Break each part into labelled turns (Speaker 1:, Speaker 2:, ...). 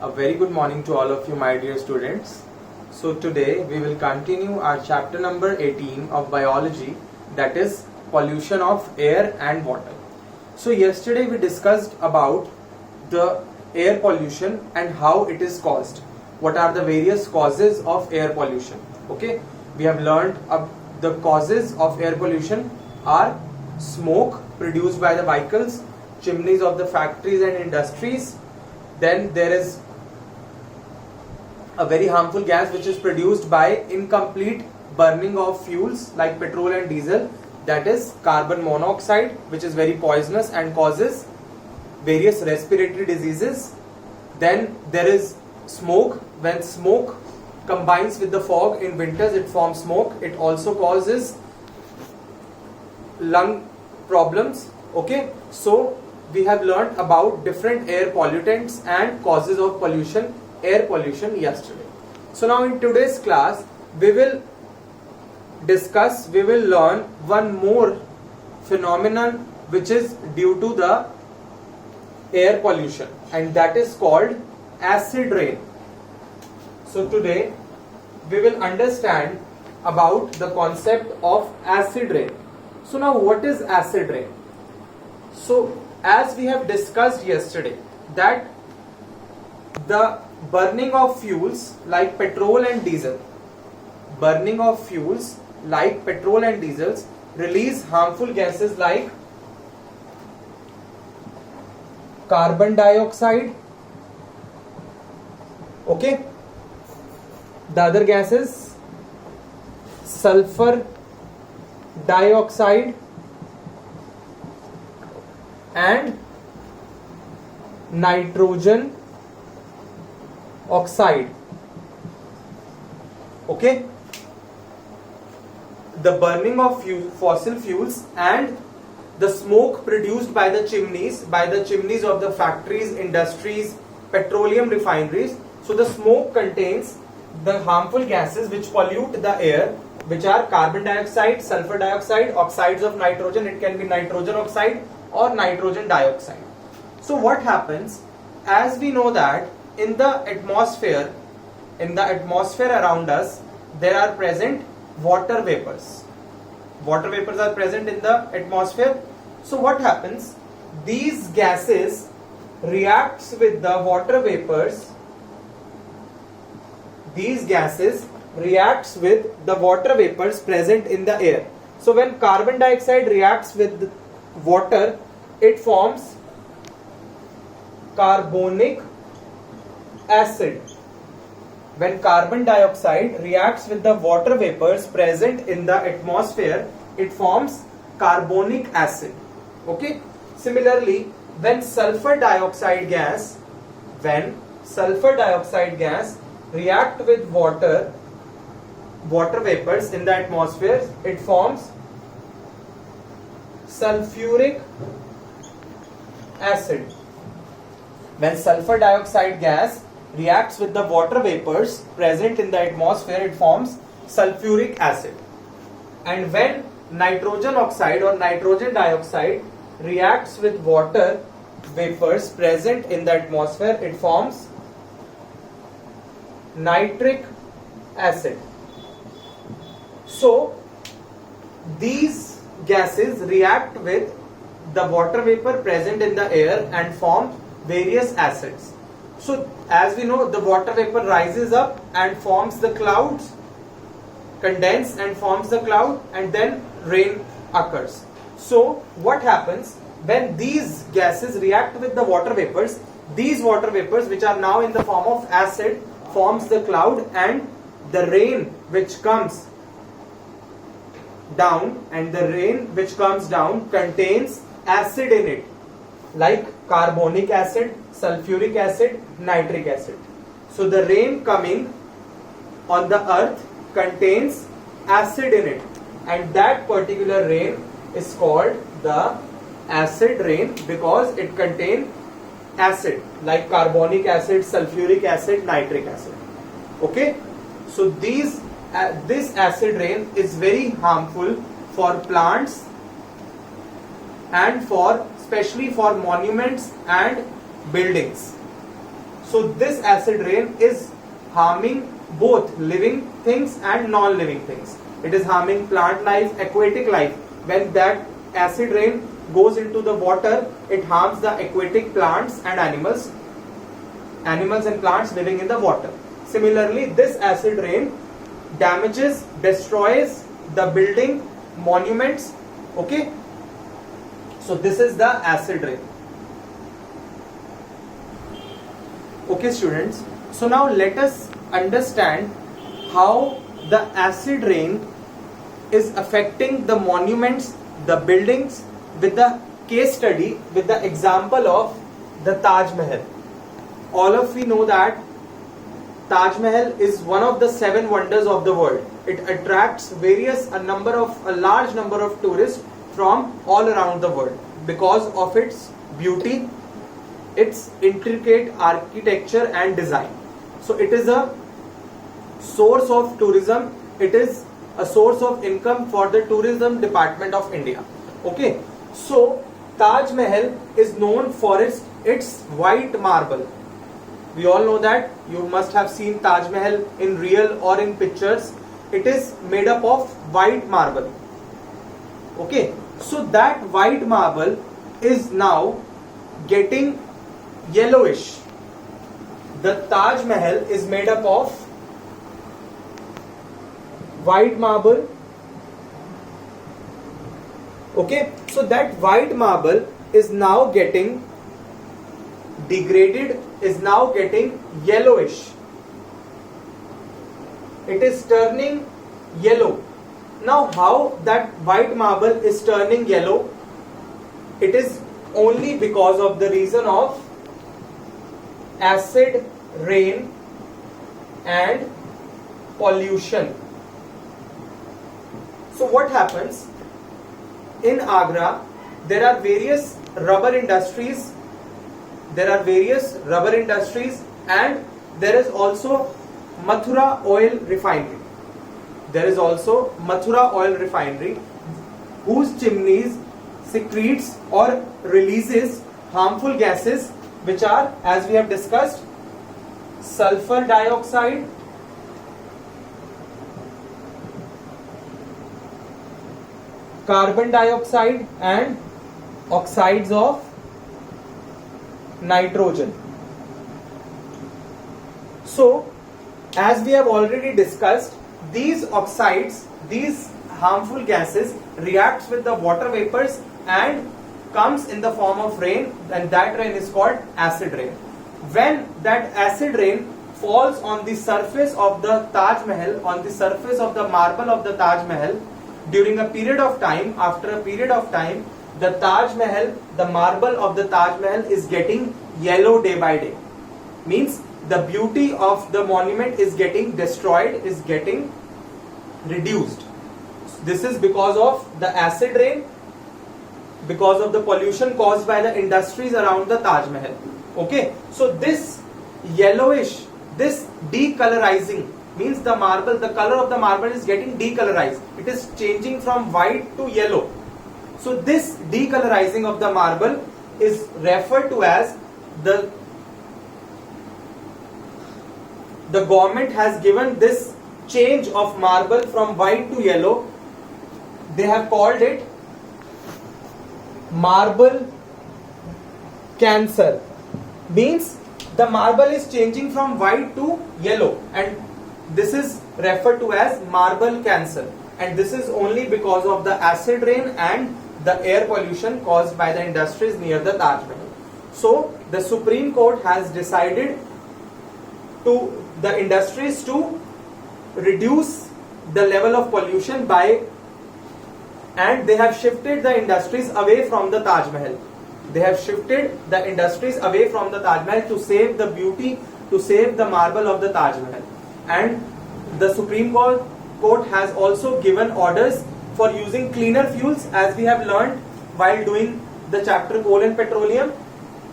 Speaker 1: A very good morning to all of you, my dear students. So today we will continue our chapter number 18 of biology, that is pollution of air and water. So yesterday we discussed about the air pollution and how it is caused. What are the various causes of air pollution? Okay, we have learned the causes of air pollution are smoke produced by the vehicles, chimneys of the factories and industries. Then there is a very harmful gas which is produced by incomplete burning of fuels like petrol and diesel, that is carbon monoxide, which is very poisonous and causes various respiratory diseases. Then there is smoke. When smoke combines with the fog in winters, it forms smoke. It also causes lung problems. Okay, so we have learned about different air pollutants and causes of pollution, air pollution yesterday. So now in today's class we will learn one more phenomenon which is due to the air pollution, and that is called acid rain. So today we will understand about the concept of acid rain. So now what is acid rain? So as we have discussed yesterday that the burning of fuels like petrol and diesel, release harmful gases like carbon dioxide. Okay, the other gases sulfur dioxide and nitrogen oxide. Okay, the burning of fossil fuels and the smoke produced by the chimneys of the factories, industries, petroleum refineries. So the smoke contains the harmful gases which pollute the air, which are carbon dioxide, sulfur dioxide, oxides of nitrogen. It can be nitrogen oxide or nitrogen dioxide. So what happens, as we know that in the atmosphere around us there are present water vapors. Water vapors are present in the atmosphere. So what happens, these gases reacts with the water vapors. These gases reacts with the water vapors present in the air. So when carbon dioxide reacts with water, it forms carbonic acid. When carbon dioxide reacts with the water vapors present in the atmosphere, it forms carbonic acid. Okay, similarly when sulfur dioxide gas react with water vapors in the atmosphere, it forms sulfuric acid. When sulfur dioxide gas reacts with the water vapors present in the atmosphere, it forms sulfuric acid. And when nitrogen oxide or nitrogen dioxide reacts with water vapors present in the atmosphere, it forms nitric acid. So these gases react with the water vapor present in the air and form various acids. So as we know, the water vapor rises up and forms the clouds, condense and forms the cloud, and then rain occurs. So what happens when these gases react with the water vapors, these water vapors which are now in the form of acid forms the cloud, and the rain which comes down contains acid in it, like carbonic acid, sulfuric acid, nitric acid. So the rain coming on the earth contains acid in it, and that particular rain is called the acid rain because it contains acid like carbonic acid, sulfuric acid, nitric acid. Okay, so this acid rain is very harmful for plants and especially for monuments and buildings. So this acid rain is harming both living things and non-living things. It is harming plant life, aquatic life. When that acid rain goes into the water, it harms the aquatic plants and animals and plants living in the water. Similarly, this acid rain damages, destroys the building, monuments. Okay, so this is the acid rain. Okay students, so now let us understand how the acid rain is affecting the monuments, the buildings, with the case study, with the example of the Taj Mahal. All of we know that Taj Mahal is one of the 7 wonders of the world. It attracts a large number of tourists from all around the world because of its beauty, its intricate architecture and design. So it is a source of tourism. It is a source of income for the tourism department of India. Okay, so Taj Mahal is known for its white marble. We all know that. You must have seen Taj Mahal in real or in pictures. It is made up of white marble. Okay, so that white marble is now getting yellowish. The Taj Mahal is made up of white marble. Okay, so that white marble is now getting degraded, is now getting yellowish. It is turning yellow. Now how that white marble is turning yellow? It is only because of the reason of acid rain and pollution. So what happens? In Agra, there are various rubber industries. And there is also Mathura oil refinery. Whose chimneys secretes or releases harmful gases, which are, as we have discussed, sulfur dioxide, carbon dioxide and oxides of nitrogen. So, as we have already discussed, these oxides, these harmful gases reacts with the water vapors and comes in the form of rain, and that rain is called acid rain. When that acid rain falls on the surface of the Taj Mahal, on the surface of the marble of the Taj Mahal, during a period of time, after a period of time, the Taj Mahal, the marble of the Taj Mahal is getting yellow day by day. Means the beauty of the monument is getting destroyed, is getting reduced. This is because of the acid rain, because of the pollution caused by the industries around the Taj Mahal. Okay, so this yellowish, this decolorizing means the marble, the color of the marble is getting decolorized. It is changing from white to yellow. So this decolorizing of the marble is referred to as the government has given this change of marble from white to yellow. They have called it marble cancer. Means the marble is changing from white to yellow, and this is referred to as marble cancer. And this is only because of the acid rain and the air pollution caused by the industries near the Taj Mahal. So the Supreme Court has decided to the industries to reduce the level of pollution by, and they have shifted the industries away from the Taj Mahal. They have shifted the industries away from the Taj Mahal to save the beauty, to save the marble of the Taj Mahal. And the Supreme Court has also given orders for using cleaner fuels, as we have learned while doing the chapter coal and petroleum.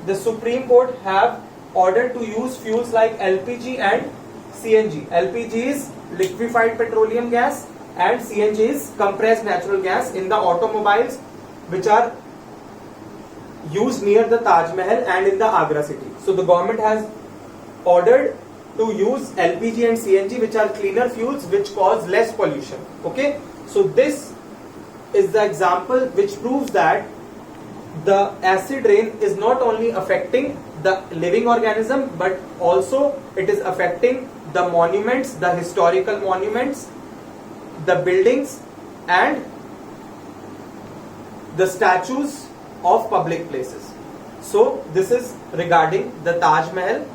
Speaker 1: The Supreme Court have ordered to use fuels like LPG and CNG. LPG is liquefied petroleum gas and CNG is compressed natural gas in the automobiles which are used near the Taj Mahal and in the Agra city. So the government has ordered to use LPG and CNG, which are cleaner fuels which cause less pollution. Okay, so this is the example which proves that the acid rain is not only affecting the living organism, but also it is affecting the monuments, the historical monuments, the buildings and the statues of public places. So this is regarding the Taj Mahal.